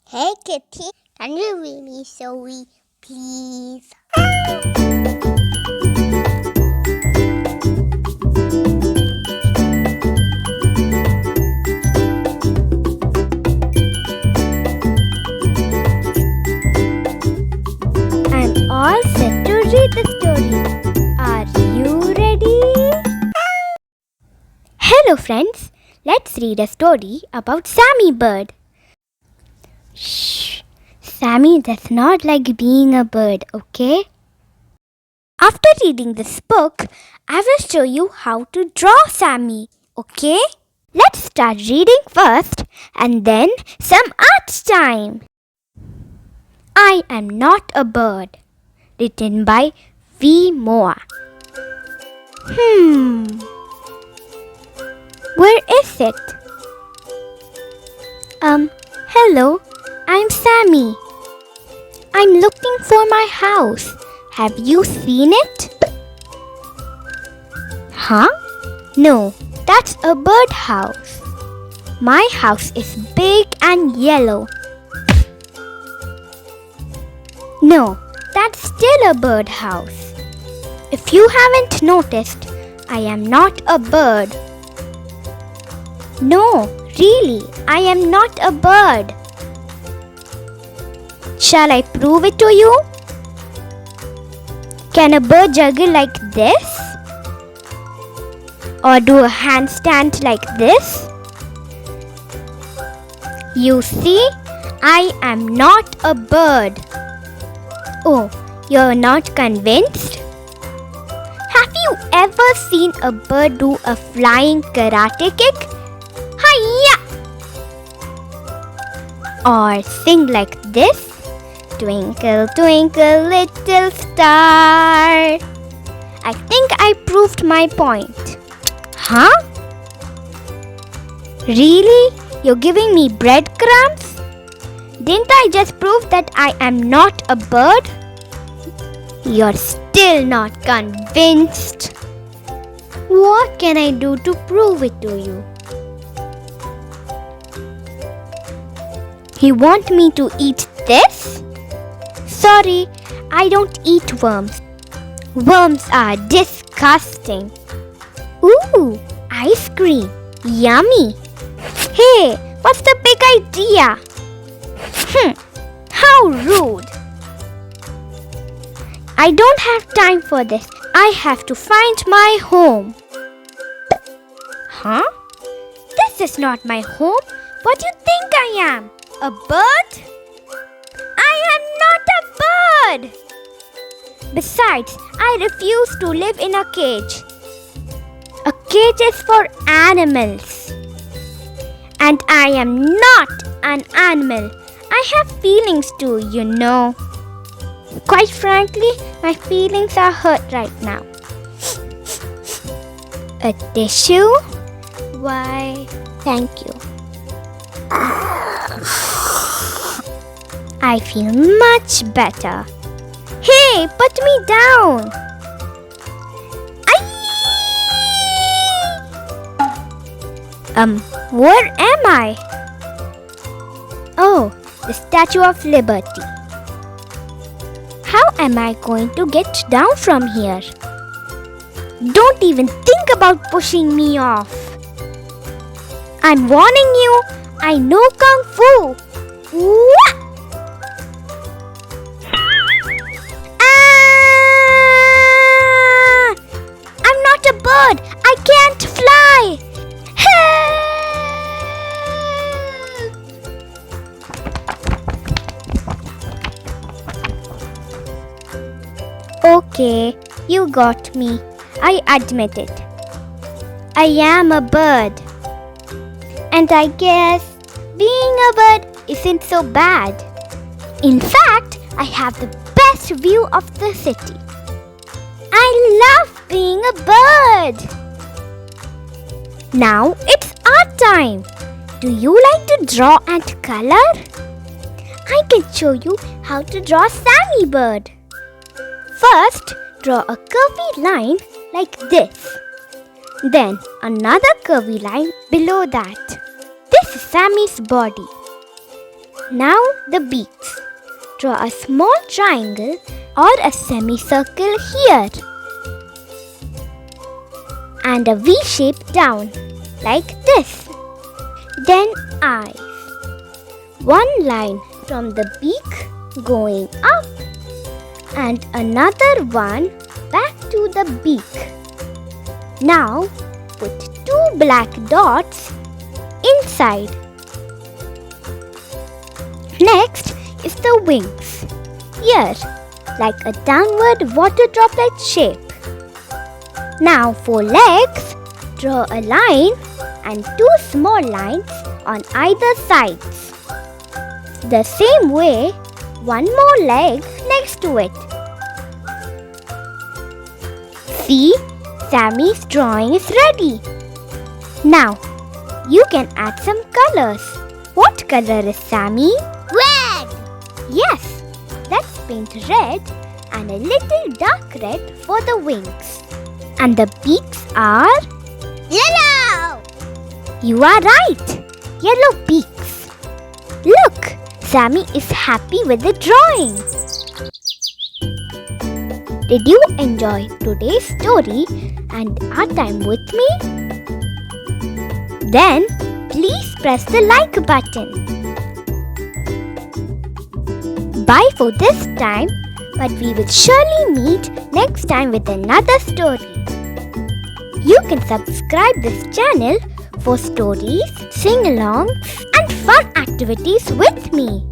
Hey Kitty, can you read me a story, please? I'm all set to read the story. Are you ready? Hello friends, let's read a story about Sammy bird. Shh, Sammy does not like being a bird, okay? After reading this book, I will show you how to draw Sammy, okay? Let's start reading first and then some art time. I am not a bird. Written by V. Moa. Where is it? Hello, I'm Sammy. I'm looking for my house. Have you seen it? Huh? No, that's a bird house. My house is big and yellow. No, that's still a bird house. If you haven't noticed, I am not a bird. No, really, I am not a bird. Shall I prove it to you? Can a bird juggle like this? Or do a handstand like this? You see, I am not a bird. Oh, you're not convinced? Have you ever seen a bird do a flying karate kick? Hiya! Or sing like this? Twinkle, twinkle, little star. I think I proved my point. Huh? Really? You're giving me breadcrumbs? Didn't I just prove that I am not a bird? You're still not convinced. What can I do to prove it to you? You want me to eat this? Sorry, I don't eat worms. Worms are disgusting. Ooh, ice cream. Yummy. Hey, what's the big idea? How rude. I don't have time for this. I have to find my home. Huh? This is not my home. What do you think I am? A bird? I am not a bird. Besides, I refuse to live in a cage. A cage is for animals. And I am not an animal. I have feelings too, you know. Quite frankly, my feelings are hurt right now. A tissue? Why, thank you. I feel much better. Hey, put me down. Where am I? Oh, the Statue of Liberty. How am I going to get down from here? Don't even think about pushing me off. I'm warning you, I know Kung Fu. Wah! Ah! I'm not a bird. I can't fly. Help! Okay, you got me. I admit it. I am a bird. And I guess being a bird isn't so bad. In fact, I have the best view of the city. I love being a bird. Now it's art time. Do you like to draw and color? I can show you how to draw Sammy bird. First, draw a curvy line like this. Then another curvy line below that. This is Sammy's body. Now the beaks. Draw a small triangle or a semicircle here and a V shape down like this. Then eyes. One line from the beak going up and another one back to the beak. Now put 2 black dots inside. Next is the wings. Here, like a downward water droplet shape. Now for legs, draw a line and 2 small lines on either sides. The same way, one more leg next to it. See, Sammy's drawing is ready. Now, you can add some colors. What color is Sammy? Red! Yes, let's paint red and a little dark red for the wings. And the beaks are? Yellow! You are right! Yellow beaks. Look, Sammy is happy with the drawing. Did you enjoy today's story and our time with me? Then, please press the like button. Bye for this time, but we will surely meet next time with another story. You can subscribe this channel for stories, sing-alongs and fun activities with me.